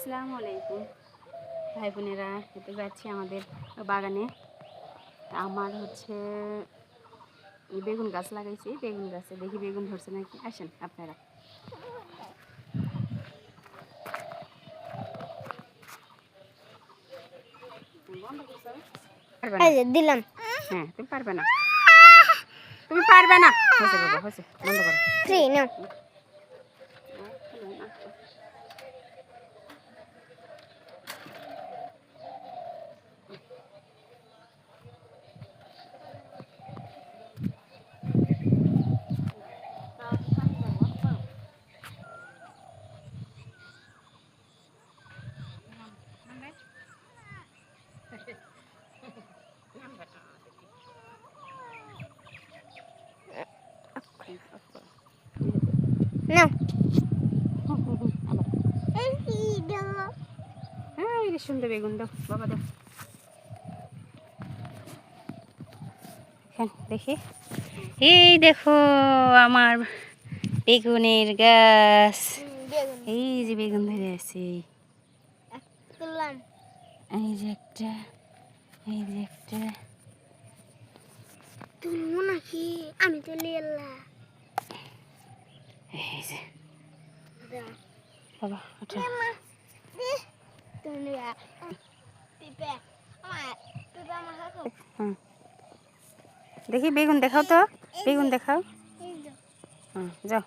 আসসালামু আলাইকুম ভাই বোনেরা, হেঁটে যাচ্ছি আমাদের বাগানে। আমার হচ্ছে বেগুন গাছ লাগাইছি, বেগুন গাছে দেখি বেগুন ধরছে নাকি। আসেন আপনারা। দিলাম। হ্যাঁ, তুমি পারবে না, তুমি পারবে না। হয়েছে বাবা, হয়েছে, বন্ধ করো। ফ্রি নাও। নাও। হ্যাঁ, এই সুন্দর বেগুন দাও বাবা, দাও। দেখি, এই দেখো আমার বেগুনের গাছ। এই যে বেগুন ধরে আছে, এই যে একটা, এই যে একটা। তুলবো নাকি? আমি তুলি এলা। এই যে বাবা, ওঠো। দেখি বেগুন দেখাও তো, বেগুন দেখাও। যাও।